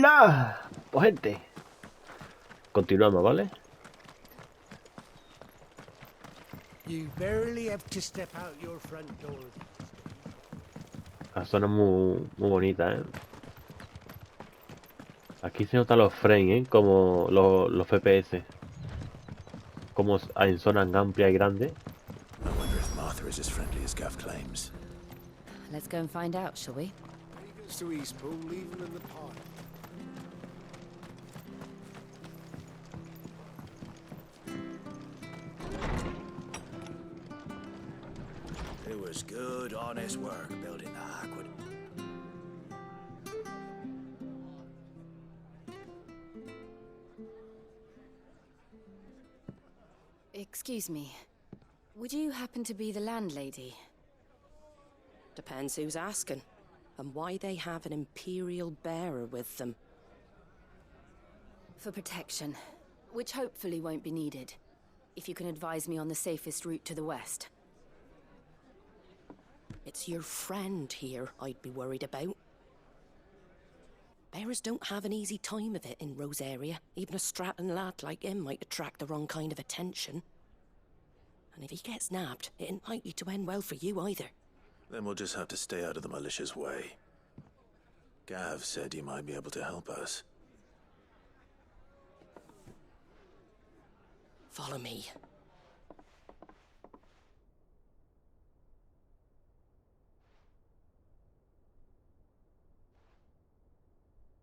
¡Hola! Pues gente, continuamos, ¿vale? You barely have to step out your front door. La zona muy bonita, ¿eh? Aquí se notan los frames, ¿eh? Como los FPS. Como en zonas amplias y grandes. I wonder if Martha is as friendly as Gav claims. Let's go and find out, shall we? He goes to Eastpool, leave him in the park. It was good, honest work building the Hackwood. Excuse me. Would you happen to be the landlady? Depends who's asking, and why they have an Imperial bearer with them. For protection, which hopefully won't be needed. If you can advise me on the safest route to the west. It's your friend here I'd be worried about. Bearers don't have an easy time of it in Rose area. Even a Stratton lad like him might attract the wrong kind of attention. And if he gets nabbed, it ain't likely to end well for you either. Then we'll just have to stay out of the malicious way. Gav said he might be able to help us. Follow me.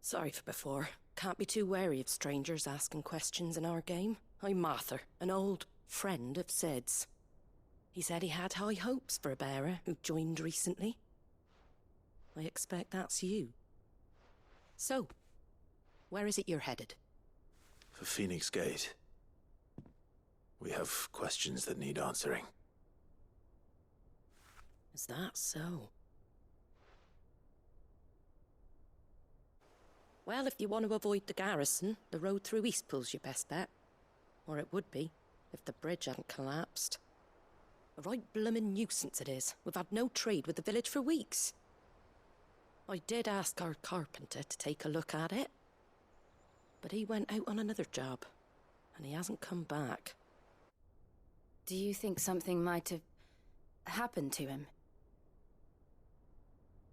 Sorry for before. Can't be too wary of strangers asking questions in our game. I'm Martha, an old friend of Sid's. He said he had high hopes for a bearer who joined recently. I expect that's you. So, where is it you're headed? For Phoenix Gate. We have questions that need answering. Is that so? Well, if you want to avoid the garrison, the road through Eastpool's your best bet. Or it would be, if the bridge hadn't collapsed. A right bloomin' nuisance it is. We've had no trade with the village for weeks. I did ask our carpenter to take a look at it. But he went out on another job, and he hasn't come back. Do you think something might have happened to him?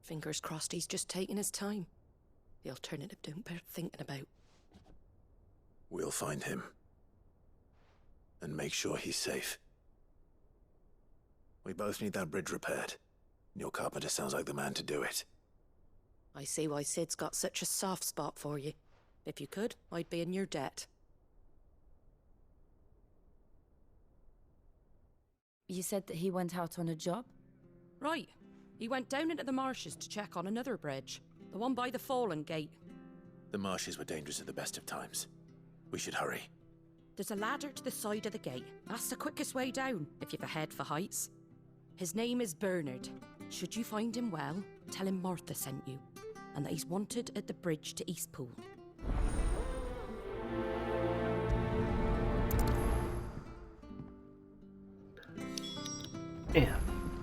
Fingers crossed he's just taking his time. The alternative don't bear thinking about. We'll find him. And make sure he's safe. We both need that bridge repaired. Your carpenter sounds like the man to do it. I see why Sid's got such a soft spot for you. If you could, I'd be in your debt. You said that he went out on a job? Right. He went down into the marshes to check on another bridge. The one by the Fallen Gate. The marshes were dangerous at the best of times. We should hurry. There's a ladder to the side of the gate. That's the quickest way down, if you've a head for heights. His name is Bernard. Should you find him well, tell him Martha sent you, and that he's wanted at the bridge to Eastpool.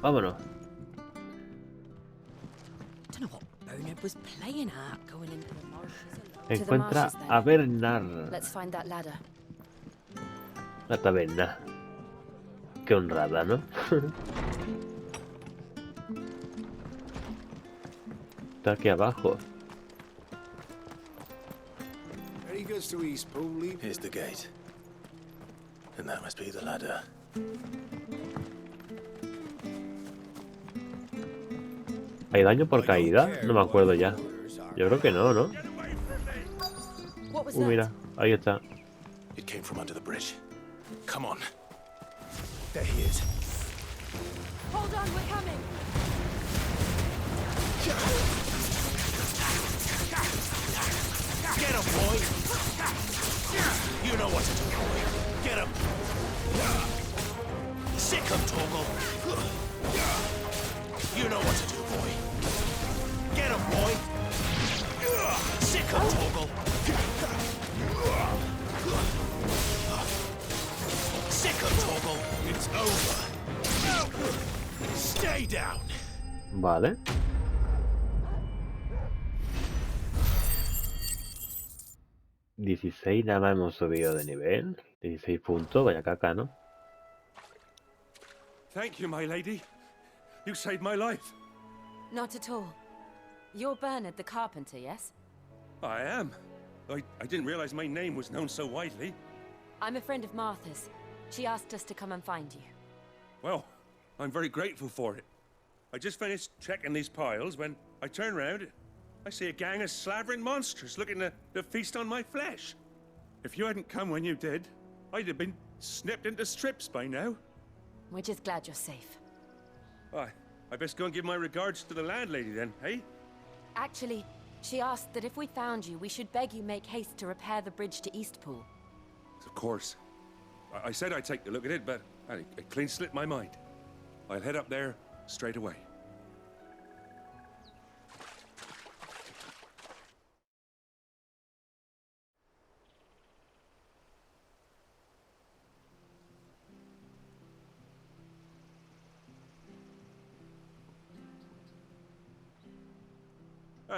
Vámonos. Don't know what Bernard was playing at going into the marshes alone. Encuentra marshes, then. a Bernard. Let's find that ladder. La taberna. Qué honrada, ¿no? Está aquí abajo. He goes to Eastpool, leave Here's the gate. And that must be the ladder. ¿Hay daño por caída? No me acuerdo ya. Yo creo que no, ¿no? What was Mira, ahí está. It came from under the bridge. Come on. There he is. Hold on, we're coming! Get him, boy! You know what to do, boy. Get him! Sick him, Toggle! You know what to do, boy. Get him, boy! Sick him, Toggle! Sick him, Toggle! It's over! Stay down! Vale. 16 nada más hemos subido de nivel. 16 puntos, vaya caca, ¿no? Thank you, my lady. You saved my life. Not at all. You're Bernard the carpenter, yes? I am. I didn't realize my name was known so widely. I'm a friend of Martha's. She asked us to come and find you. Well, I'm very grateful for it. I just finished checking these piles when I turn around. I see a gang of slavering monsters looking to feast on my flesh. If you hadn't come when you did, I'd have been snipped into strips by now. We're just glad you're safe. I best go and give my regards to the landlady then, eh? Actually, she asked that if we found you, we should beg you make haste to repair the bridge to Eastpool. Of course. I said I'd take a look at it, but it clean slipped my mind. I'll head up there straight away.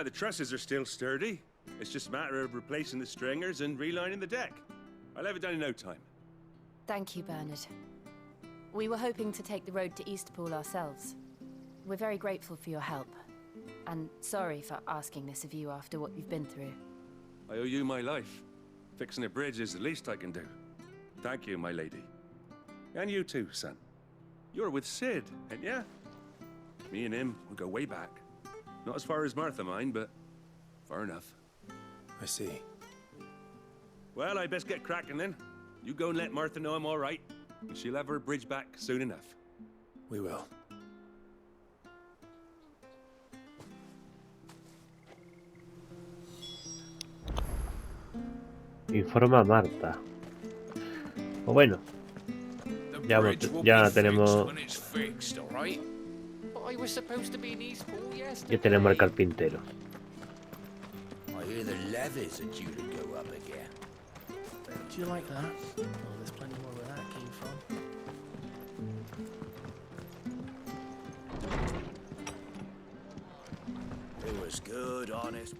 The trusses are still sturdy. It's just a matter of replacing the stringers and relining the deck. I'll have it done in no time. Thank you, Bernard. We were hoping to take the road to Eastpool ourselves. We're very grateful for your help. And sorry for asking this of you after what you've been through. I owe you my life. Fixing a bridge is the least I can do. Thank you, my lady. And you too, son. You're with Sid, ain't ya? Me and him, we go way back. Not as far as Martha, mind, but far enough. I see. Well, I best get cracking then. You go and let Martha know I'm all right. And she'll have her bridge back soon enough. We will. Informa a Marta. O bueno, ya, ya tenemos. Ya tenemos al carpintero. I hear the levies are due to go up again. Do you like that? Oh, there's plenty more where that came from. It was good, honest.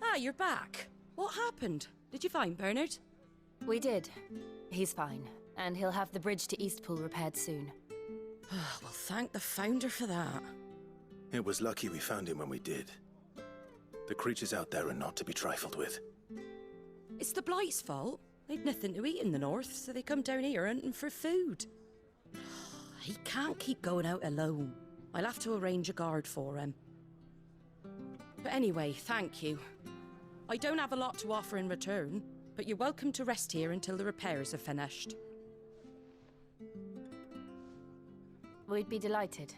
Ah, you're back. What happened? Did you find Bernard? We did. He's fine, and he'll have the bridge to Eastpool repaired soon. Well, thank the founder for that. It was lucky we found him when we did. The creatures out there are not to be trifled with. It's the Blight's fault. They've nothing to eat in the north, so they come down here hunting for food. He can't keep going out alone. I'll have to arrange a guard for him. But anyway, thank you. I don't have a lot to offer in return, but you're welcome to rest here until the repairs are finished. We'd be delighted.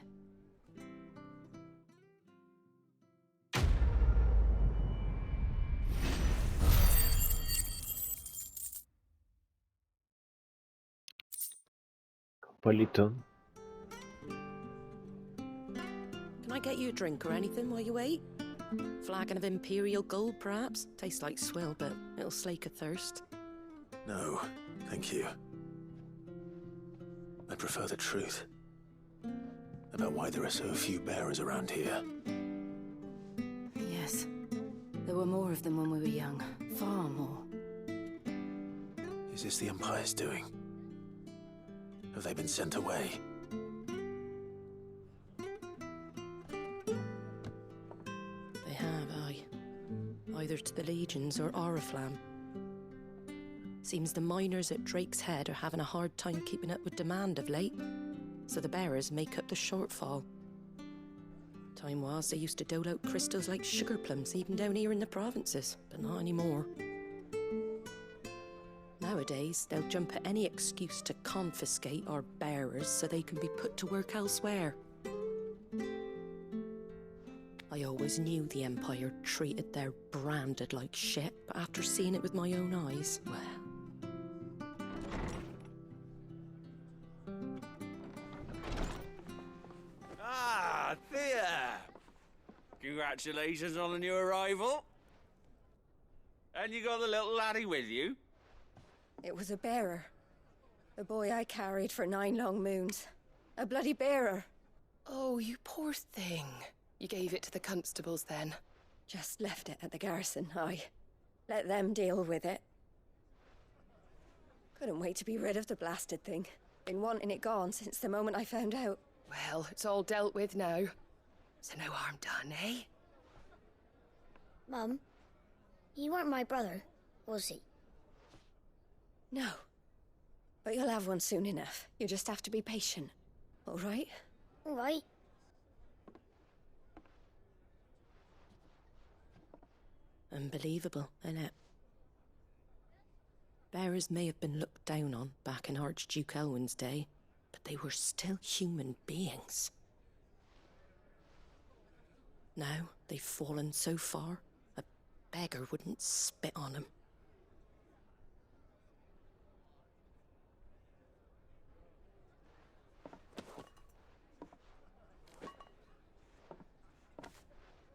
Polito. Can I get you a drink or anything while you wait? Flagon of Imperial Gold, perhaps? Tastes like swill, but it'll slake a thirst. No, thank you. I prefer the truth. About why there are so few bearers around here. Yes. There were more of them when we were young. Far more. Is this the Empire's doing? Have they been sent away? They have, aye. Either to the Legions or Oriflamme. Seems the miners at Drake's Head are having a hard time keeping up with demand of late, so the bearers make up the shortfall. Time was they used to dole out crystals like sugar plums even down here in the provinces, but not anymore. Nowadays, they'll jump at any excuse to confiscate our bearers so they can be put to work elsewhere. I always knew the Empire treated their branded like shit, but after seeing it with my own eyes, well... Ah, Thea! Congratulations on the new arrival. And you got the little laddie with you? It was a bearer. The boy I carried for 9 long moons. A bloody bearer. Oh, you poor thing. You gave it to the constables then. Just left it at the garrison. I let them deal with it. Couldn't wait to be rid of the blasted thing. Been wanting it gone since the moment I found out. Well, it's all dealt with now. So no harm done, eh? Mum, you weren't my brother, was he? No. But you'll have one soon enough. You just have to be patient. All right? All right. Unbelievable, innit? Bearers may have been looked down on back in Archduke Elwin's day, but they were still human beings. Now they've fallen so far, a beggar wouldn't spit on them.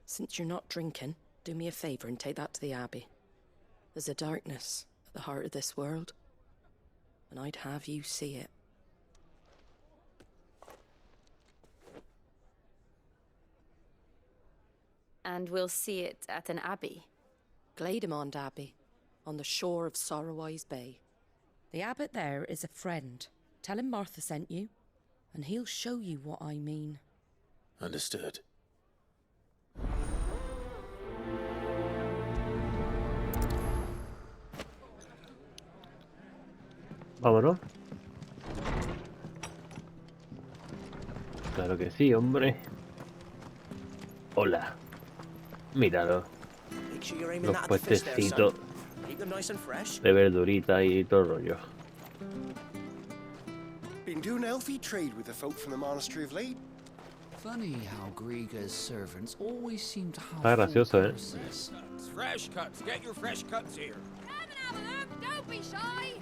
Since you're not drinking, do me a favour and take that to the Abbey. There's a darkness at the heart of this world, and I'd have you see it. And we'll see it at an abbey. Glademond Abbey, on the shore of Sorrowise Bay. The abbot there is a friend. Tell him Martha sent you, and he'll show you what I mean. Understood. Vámonos. Claro que sí, hombre. Hola. Míralo. Make sure you're aiming Los that at the fish there, son. puestecitos Keep them nice and fresh. de verdurita y todo el rollo. Been doing healthy trade with the folk from the monastery of late. Funny how Griga's servants always seem to have Está gracioso, ¿eh? purses. Fresh cuts. Get your fresh cuts here. Come and have a look, don't be shy.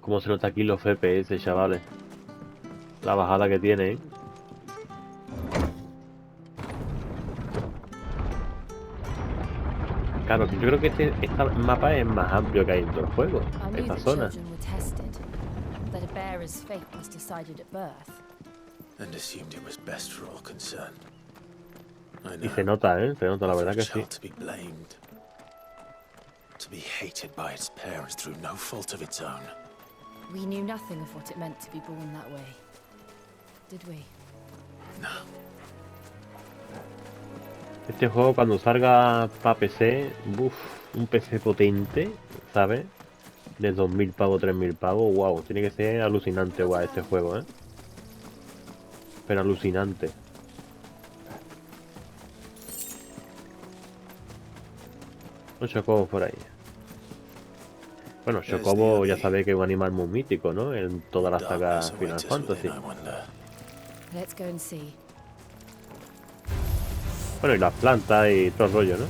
Cómo se nota aquí los FPS, chavales. La bajada que tiene, ¿eh? Claro, yo creo que este mapa es más amplio que hay en todo el juego. I knew Esta that zona. children were tested, that a bearer's fate was decided at birth. And assumed it was best for all concerned. I Y know. se nota, ¿eh? Se nota, la For verdad a que sí. child to be blamed. To be hated by its parents through no fault of its own. We knew nothing of what it meant to be born that way. Did we? No. Este juego cuando salga para PC, uff, un PC potente, ¿sabes? De 2000 pavos, 3000 pavos, wow, tiene que ser alucinante, guau, este juego, ¿eh? Pero alucinante. Un chocobo por ahí. Bueno, chocobo ya sabéis que es un animal muy mítico, ¿no? En toda la saga Final Fantasy. Let's go and see. Bueno, y las plantas y todo el rollo, ¿no?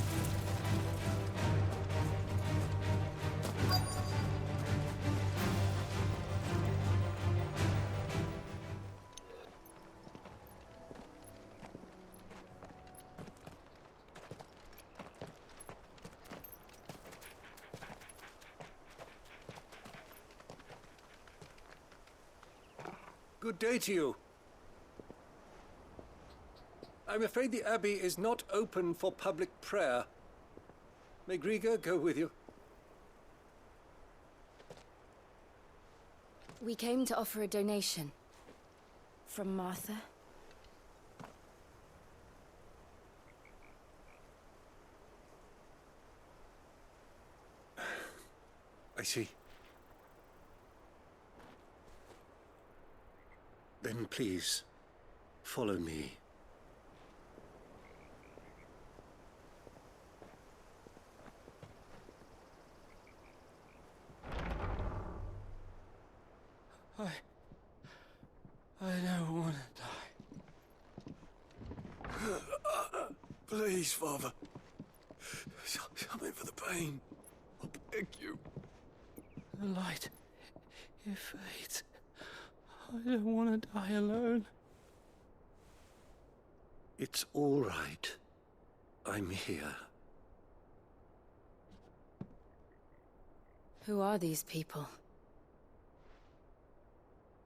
Good day to you. I'm afraid the Abbey is not open for public prayer. May Griga go with you? We came to offer a donation. From Martha. I see. Then please, follow me. I don't want to die. Please, Father. Something for the pain. I beg you. The light, it fades. I don't want to die alone. It's all right. I'm here. Who are these people?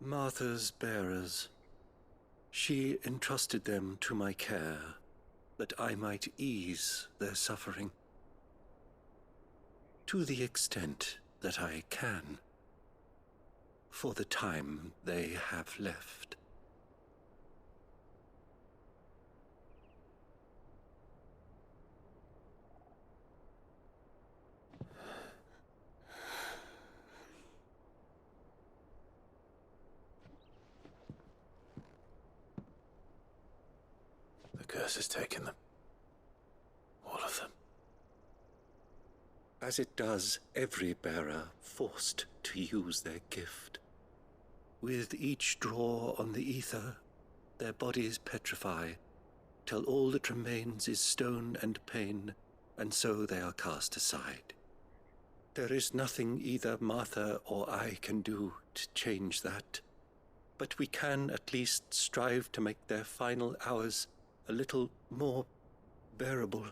Martha's bearers. She entrusted them to my care. that I might ease their suffering. To the extent that I can, for the time they have left. The curse has taken them. All of them. As it does every bearer forced to use their gift. With each draw on the ether, their bodies petrify, till all that remains is stone and pain, and so they are cast aside. There is nothing either Martha or I can do to change that, but we can at least strive to make their final hours a little more bearable.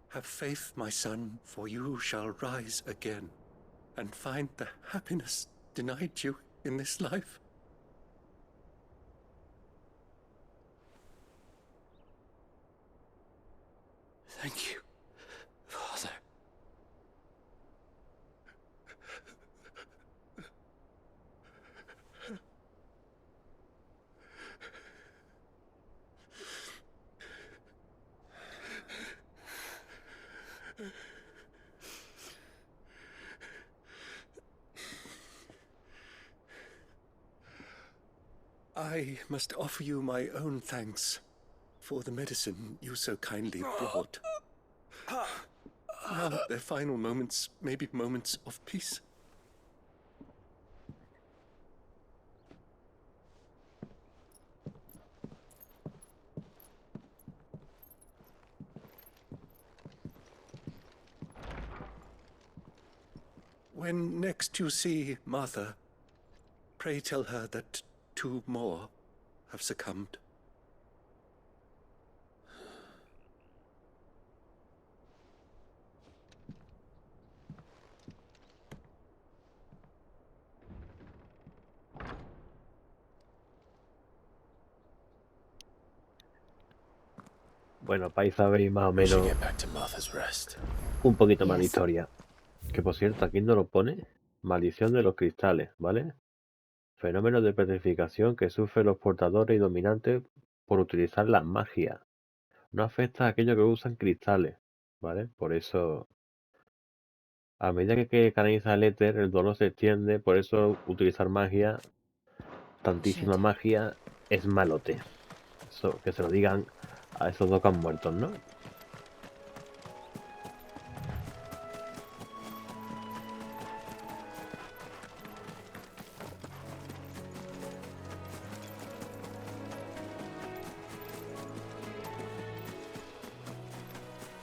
Have faith, my son, for you shall rise again, and find the happiness denied you in this life. Thank you, Father. I must offer you my own thanks for the medicine you so kindly brought. Now their final moments may be moments of peace. When next you see Martha, pray tell her that 2 more have succumbed. Bueno, para sabéis más o We should menos get back to Martha's rest. un poquito más de Yes. historia. Que por cierto, aquí no lo pone. Maldición de los cristales, ¿vale? Fenómenos de petrificación que sufren los portadores y dominantes por utilizar la magia. No afecta a aquellos que usan cristales, ¿vale? Por eso, a medida que canaliza el éter, el dolor se extiende. Por eso utilizar magia, tantísima magia, es malote. Eso, que se lo digan a esos 2 que han muerto, ¿no?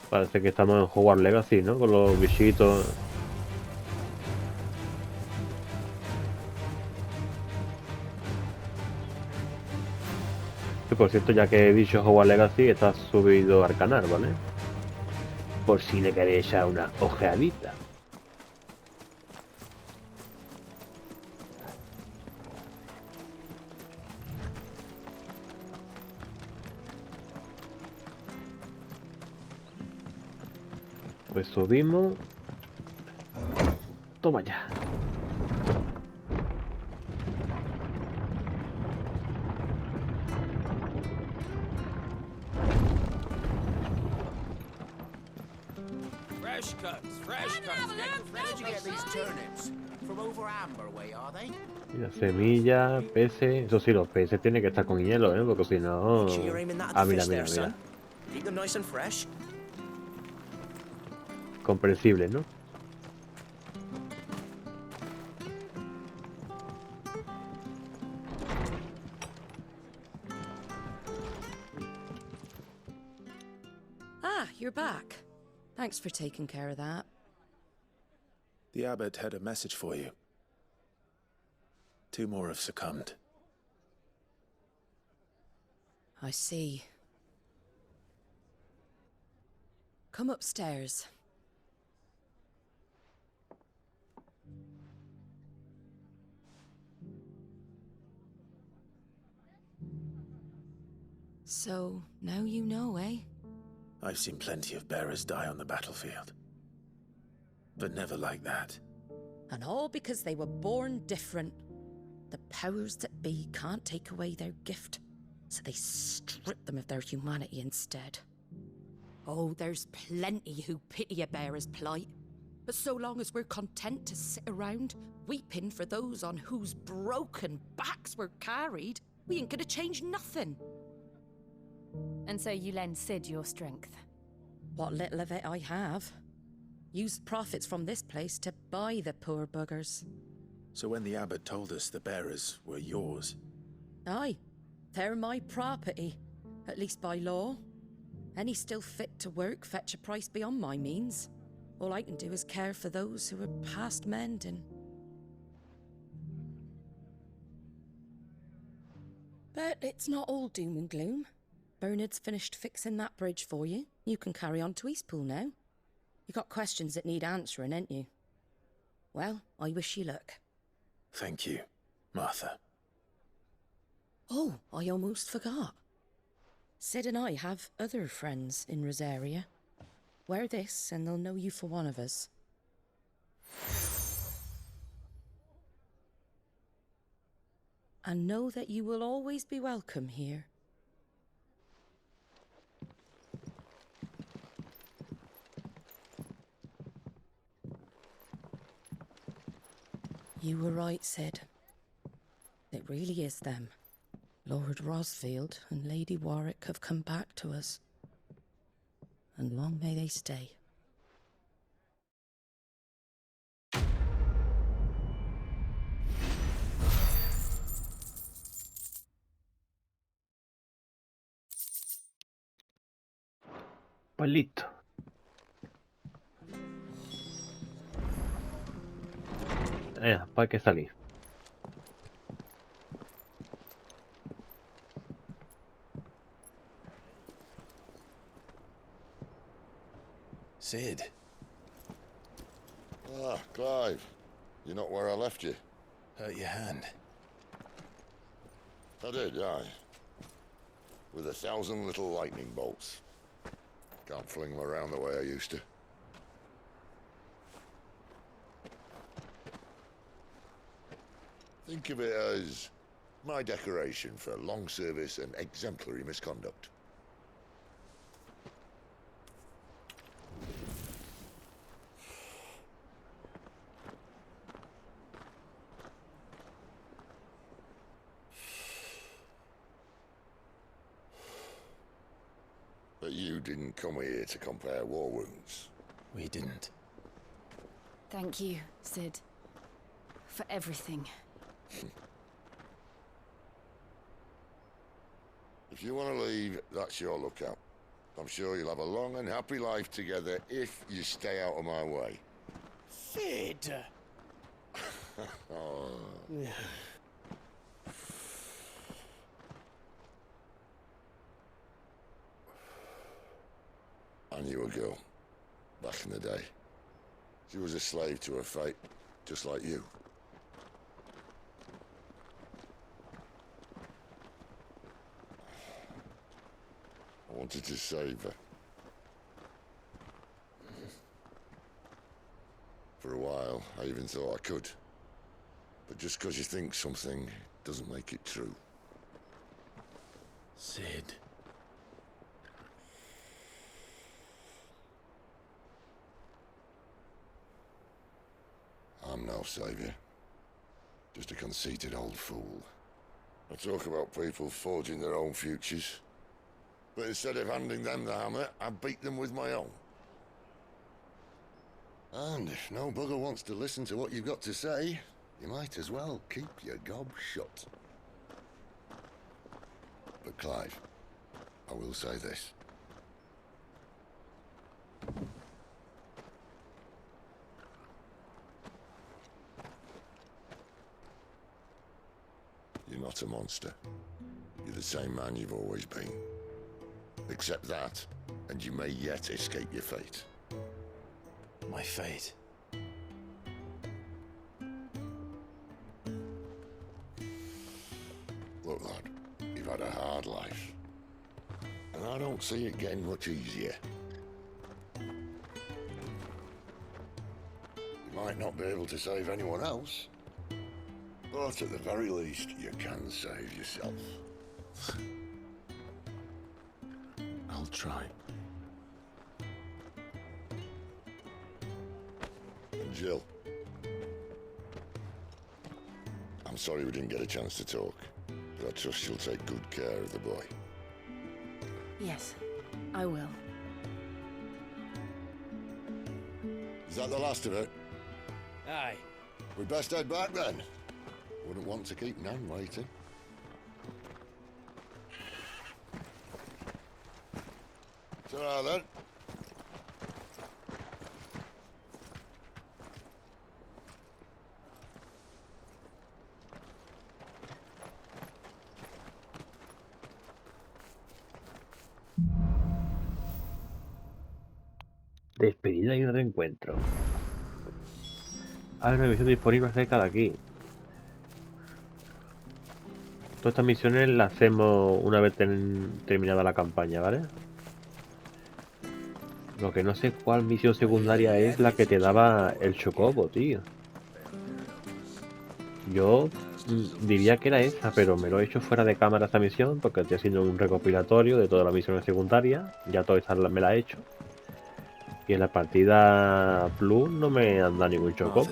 Parece que estamos en Hogwarts Legacy, ¿no? Con los bichitos. Que por cierto, ya que he dicho Hogwarts Legacy, está subido al canal, ¿vale? Por si le queréis echar una ojeadita. Pues subimos. Toma ya. Fresh cuts, fresh cuts. Where'd you get these turnips? From over Amber way, are they? Mira, semillas, peces. Eso sí, los peces tienen que estar con hielo, ¿eh? Porque si no. Make sure you're aiming that at Ah, the mira, fish mira, there, mira. son. Keep them nice and fresh. Comprensible, ¿no? Ah, you're back. Thanks for taking care of that. The abbot had a message for you. 2 more have succumbed. I see. Come upstairs. So, now you know, eh? I've seen plenty of bearers die on the battlefield. But never like that. And all because they were born different. The powers that be can't take away their gift, so they strip them of their humanity instead. Oh, there's plenty who pity a bearer's plight. But so long as we're content to sit around, weeping for those on whose broken backs we're carried, we ain't gonna change nothing. And so you lend Sid your strength? What little of it I have. Used profits from this place to buy the poor buggers. So when the abbot told us the bearers were yours... Aye, they're my property, at least by law. Any still fit to work fetch a price beyond my means. All I can do is care for those who are past mending. But it's not all doom and gloom. Bernard's finished fixing that bridge for you. You can carry on to Eastpool now. You got questions that need answering, ain't you? Well, I wish you luck. Thank you, Martha. Oh, I almost forgot. Sid and I have other friends in Rosaria. Wear this and they'll know you for one of us. And know that you will always be welcome here. You were right, Sid. It really is them. Lord Rosfield and Lady Warwick have come back to us. And long may they stay. Pues listo. Pues hay que salir. Sid. Ah, Clive. You're not where I left you. Hurt your hand. I did, aye. With 1,000 little lightning bolts. Can't fling them around the way I used to. Think of it as my decoration for long service and exemplary misconduct. But you didn't come here to compare war wounds. We didn't. Thank you, Sid. For everything. If you want to leave, that's your lookout. I'm sure you'll have a long and happy life together if you stay out of my way. Sid! Oh. I knew a girl, back in the day. She was a slave to her fate, just like you. I wanted to save her. For a while, I even thought I could. But just because you think something doesn't make it true. Sid. I'm no savior. Just a conceited old fool. I talk about people forging their own futures. But instead of handing them the hammer, I beat them with my own. And if no bugger wants to listen to what you've got to say, you might as well keep your gob shut. But Clive, I will say this. You're not a monster. You're the same man you've always been. Accept that, and you may yet escape your fate. My fate? Look, lad, you've had a hard life. and I don't see it getting much easier. You might not be able to save anyone else, but at the very least, you can save yourself. I'll try. And Jill, I'm sorry we didn't get a chance to talk, but I trust you'll take good care of the boy. Yes, I will. Is that the last of it? Aye. We'd best head back then. Wouldn't want to keep Nan waiting. Ta-ra then. Despedida y un reencuentro. Hay una misión disponible cerca de aquí. Todas estas misiones las hacemos una vez terminada la campaña, ¿vale? Lo que no sé cuál misión secundaria es la que te daba el chocobo, tío. Yo diría que era esa, pero me lo he hecho fuera de cámara esta misión porque estoy haciendo un recopilatorio de todas las misiones secundarias. Ya todas estas me las he hecho. Y en la partida Plus no me han dado ningún chocobo.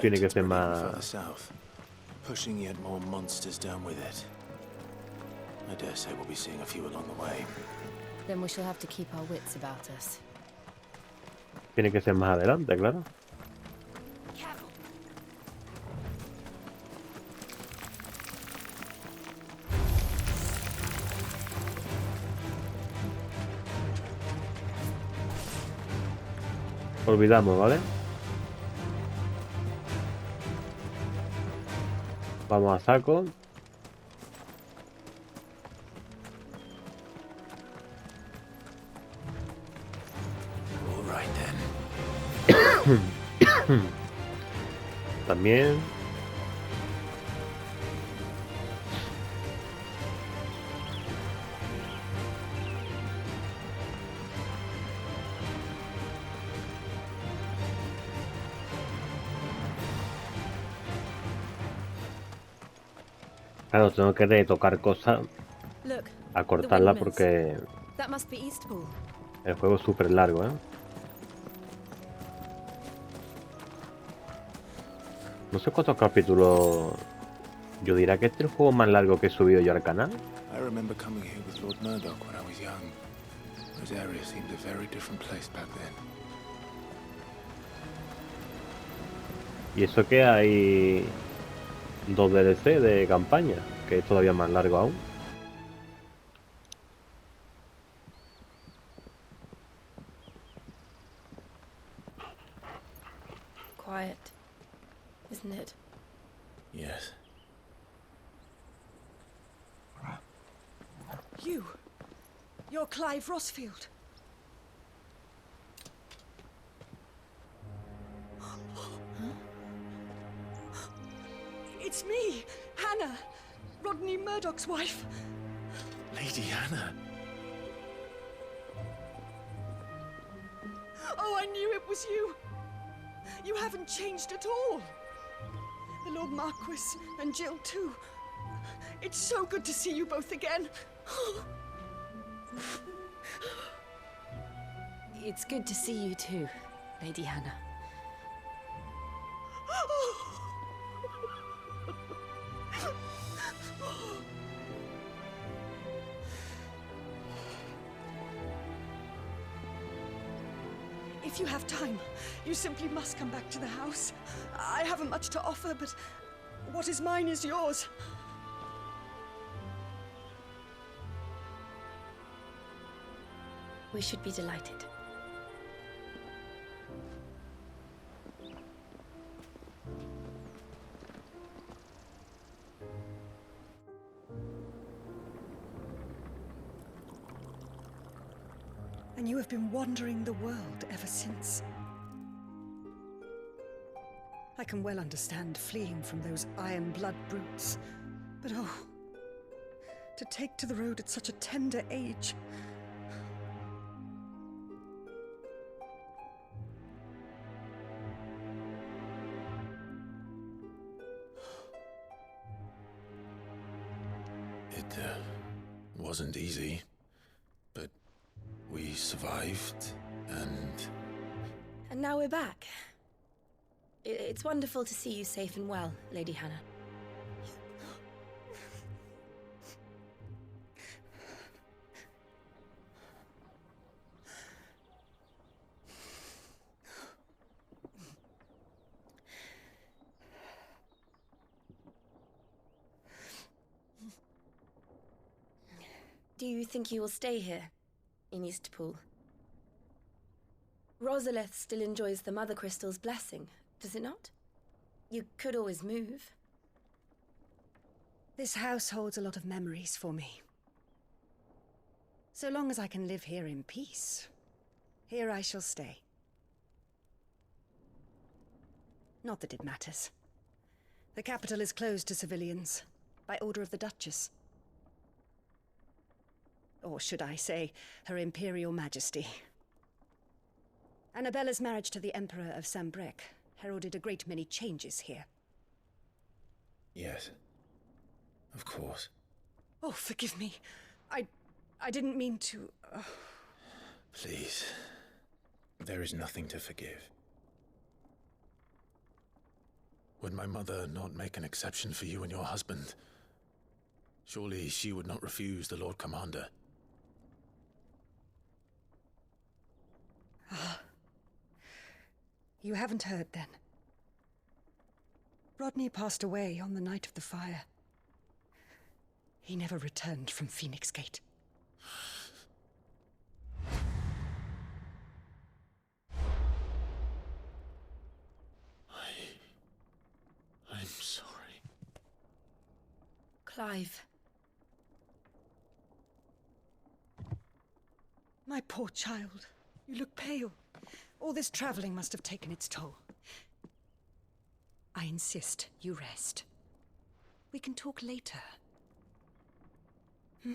Tiene que ser más... Pushing yet more monsters down with it. I dare say we'll be seeing a few along the way. Then we shall have to keep our wits about us. Tiene que ser más adelante, claro. Olvidamos, ¿vale? Vamos a saco. También. Claro, tengo que retocar cosas a cortarla porque el juego es súper largo, ¿eh? No sé cuántos capítulos. Yo diría que este es el juego más largo que he subido yo al canal. I remember coming here with Lord Murdoch when I was young. This area seemed a very different place back then. Y eso que hay 2 DLC de campaña, que es todavía más largo aún. Quiet, isn't it? Yes. You're Clive Rossfield. It's me, Hannah, Rodney Murdoch's wife. Lady Hannah. Oh, I knew it was you. You haven't changed at all. The Lord Marquis and Jill too. It's so good to see you both again. It's good to see you too, Lady Hannah. If you have time, you simply must come back to the house. I haven't much to offer, but what is mine is yours. We should be delighted. And you have been wandering the world ever since. I can well understand fleeing from those iron blood brutes, but oh, to take to the road at such a tender age, It wasn't easy, but we survived, and... And now we're back. It's wonderful to see you safe and well, Lady Hannah. Do you think you will stay here, in Eastpool? Rosalith still enjoys the Mother Crystal's blessing, does it not? You could always move. This house holds a lot of memories for me. So long as I can live here in peace, here I shall stay. Not that it matters. The capital is closed to civilians, by order of the Duchess. Or should I say, Her Imperial Majesty. Annabella's marriage to the Emperor of Sambrec heralded a great many changes here. Yes. Of course. Oh, forgive me. I didn't mean to... Please. There is nothing to forgive. Would my mother not make an exception for you and your husband? Surely she would not refuse the Lord Commander. Ah. You haven't heard, then. Rodney passed away on the night of the fire. He never returned from Phoenix Gate. I'm sorry. Clive. My poor child. You look pale. All this traveling must have taken its toll. I insist you rest. We can talk later. Hmm?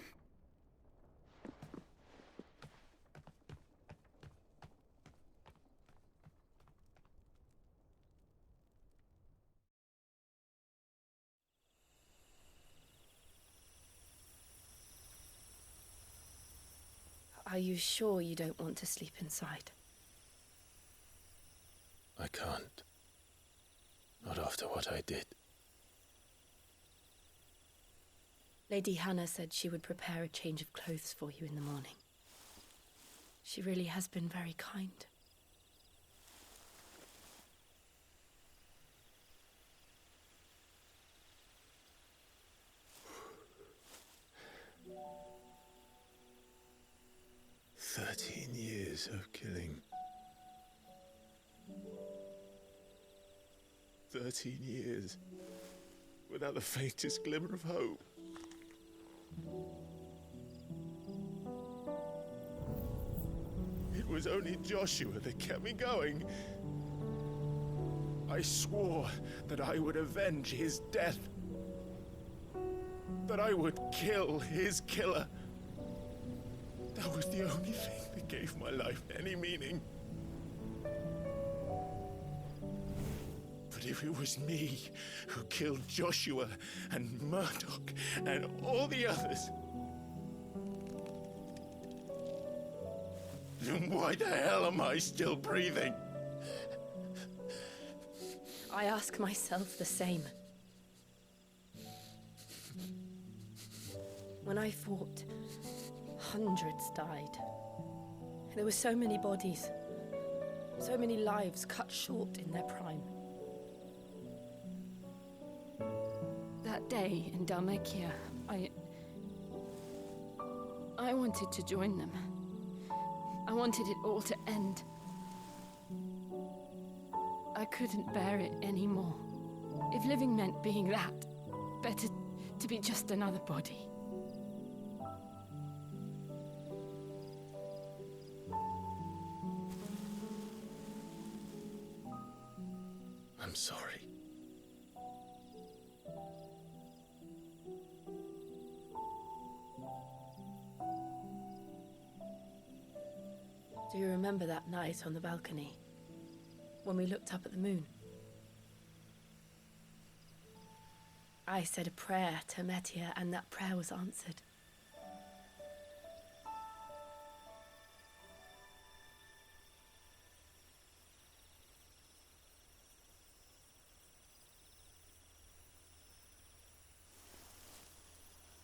Are you sure you don't want to sleep inside? I can't. Not after what I did. Lady Hannah said she would prepare a change of clothes for you in the morning. She really has been very kind. "13 years of killing. 13 years without the faintest glimmer of hope. It was only Joshua that kept me going. I swore that I would avenge his death. That I would kill his killer. That was the only thing that gave my life any meaning. But if it was me who killed Joshua and Murdoch and all the others, then why the hell am I still breathing? I ask myself the same. When I fought, hundreds died. There were so many bodies, so many lives cut short in their prime. That day in Dalmekia, I wanted to join them. I wanted it all to end. I couldn't bear it anymore. If living meant being that, better to be just another body. I'm sorry. Do you remember that night on the balcony, when we looked up at the moon? I said a prayer to Metia, and that prayer was answered.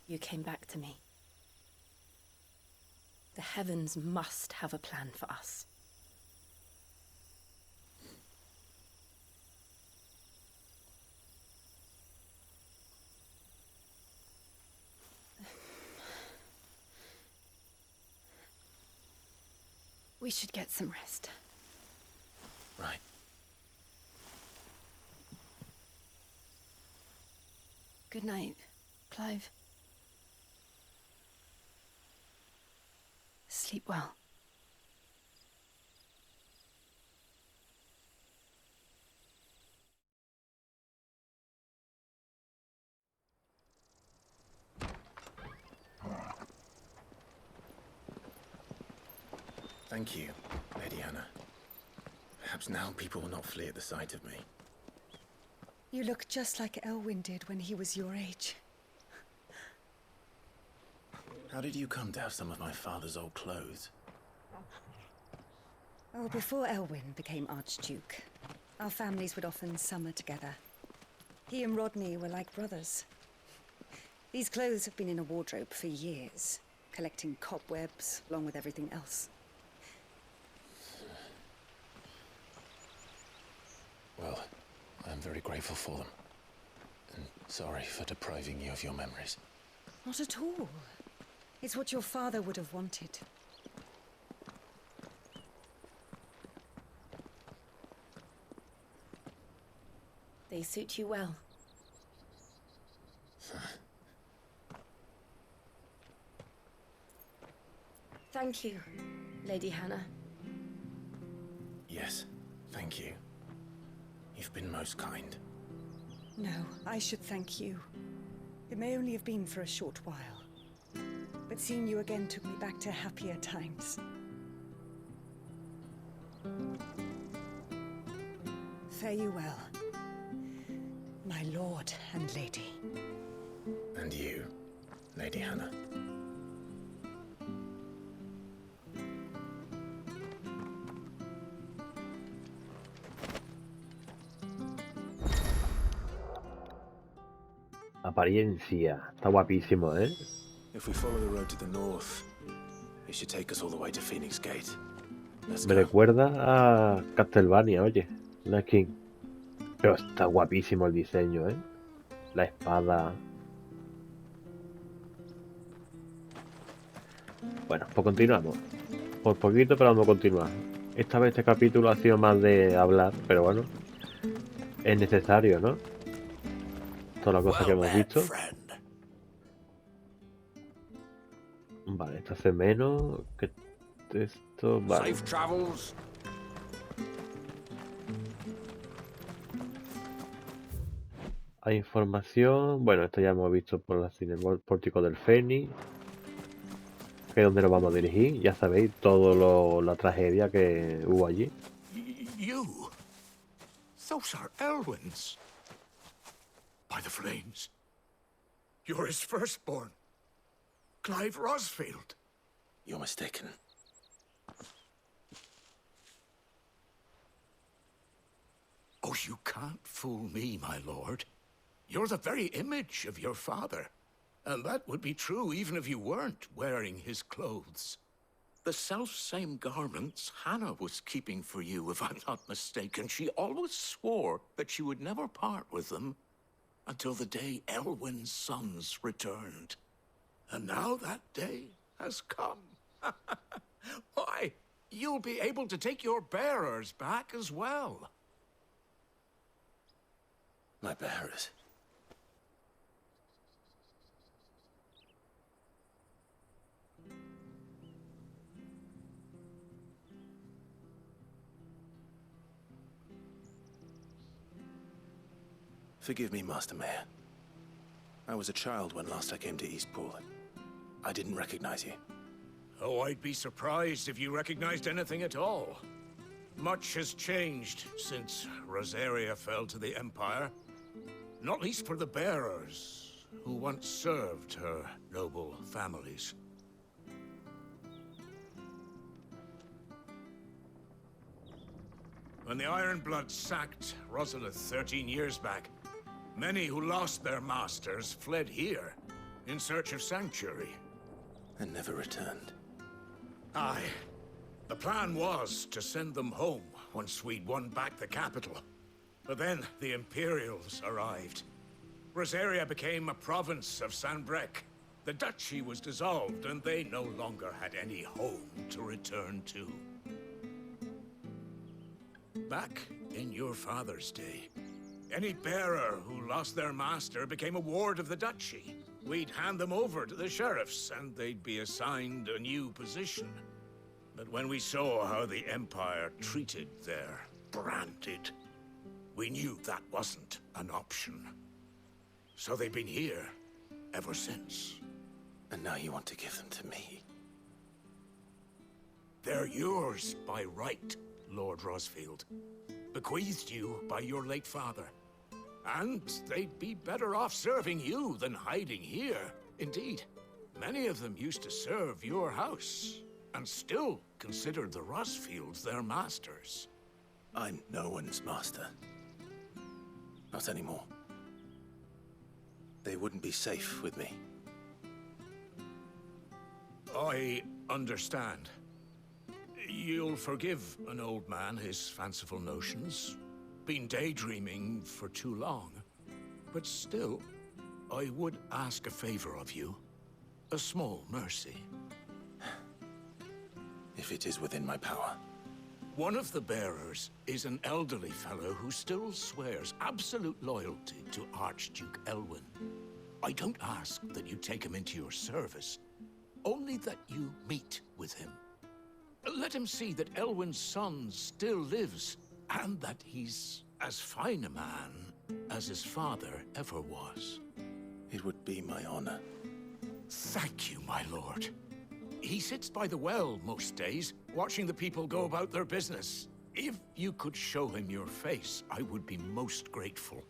You came back to me. The heavens must have a plan for us. We should get some rest. Right. Good night, Clive. Sleep well. Thank you, Lady Hannah. Perhaps now people will not flee at the sight of me. You look just like Elwyn did when he was your age. How did you come to have some of my father's old clothes? Oh, before Elwyn became Archduke, our families would often summer together. He and Rodney were like brothers. These clothes have been in a wardrobe for years, collecting cobwebs along with everything else. Well, I'm very grateful for them. And sorry for depriving you of your memories. Not at all. It's what your father would have wanted. They suit you well. Thank you, Lady Hannah. Yes, thank you. You've been most kind. No, I should thank you. It may only have been for a short while, but seeing you again took me back to happier times. Fare you well, my lord and lady. And you, Lady Hannah. Apariencia. Está guapísimo, ¿eh? If we follow the road to the north, it should take us all the way to Phoenix Gate. Let's Me go. recuerda a Castlevania, oye. La skin. Pero está guapísimo el diseño, ¿eh? La espada. Bueno, pues continuamos. Por poquito, pero vamos a continuar. Esta vez este capítulo ha sido más de hablar, pero bueno. Es necesario, ¿no? Toda la cosa que hemos visto. Vale, esto hace menos que esto. Vale. Safe travels. Hay información. Bueno, esto ya hemos visto por la cine, el pórtico del Fénix. Que es donde nos vamos a dirigir. Ya sabéis todo la tragedia que hubo allí. You? Those are Elwyn's. By the flames. You're his firstborn. Clive Rosfield. You're mistaken. Oh, you can't fool me, my lord. You're the very image of your father. And that would be true even if you weren't wearing his clothes. The self-same garments Hannah was keeping for you, if I'm not mistaken. She always swore that she would never part with them until the day Elwyn's sons returned. And now that day has come. Why, you'll be able to take your bearers back as well. My bearers? Forgive me, Master Mayor. I was a child when last I came to Eastpool. I didn't recognize you. Oh, I'd be surprised if you recognized anything at all. Much has changed since Rosaria fell to the Empire. not least for the bearers who once served her noble families. When the Ironbloods sacked Rosalith 13 years back, many who lost their masters fled here in search of sanctuary. And never returned. Aye. The plan was to send them home once we'd won back the capital. But then the Imperials arrived. Rosaria became a province of Sanbreque. The duchy was dissolved, and they no longer had any home to return to. Back in your father's day, any bearer who lost their master became a ward of the duchy. We'd hand them over to the sheriffs, and they'd be assigned a new position. But when we saw how the Empire treated their branded, we knew that wasn't an option. So they've been here ever since. And now you want to give them to me? They're yours by right, Lord Rosfield. Bequeathed you by your late father. And they'd be better off serving you than hiding here. Indeed, many of them used to serve your house, and still considered the Rosfields their masters. I'm no one's master. Not anymore. They wouldn't be safe with me. I understand. You'll forgive an old man his fanciful notions. Been daydreaming for too long. But still, I would ask a favor of you. A small mercy. If it is within my power. One of the bearers is an elderly fellow who still swears absolute loyalty to Archduke Elwyn. I don't ask that you take him into your service, only that you meet with him. Let him see that Elwyn's son still lives, and that he's as fine a man as his father ever was. It would be my honor. Thank you, my lord. He sits by the well most days, watching the people go about their business. If you could show him your face, I would be most grateful.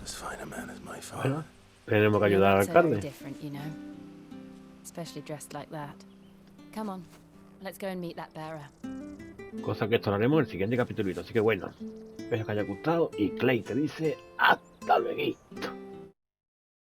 As fine a man as my father. Tenemos que ayudar al So very alcalde. different, you know. Especially dressed like that. Come on, let's go and meet that bearer. Cosa que esto lo haremos en el siguiente capítulo. Así que bueno, espero que os haya gustado y Clay te dice hasta luego.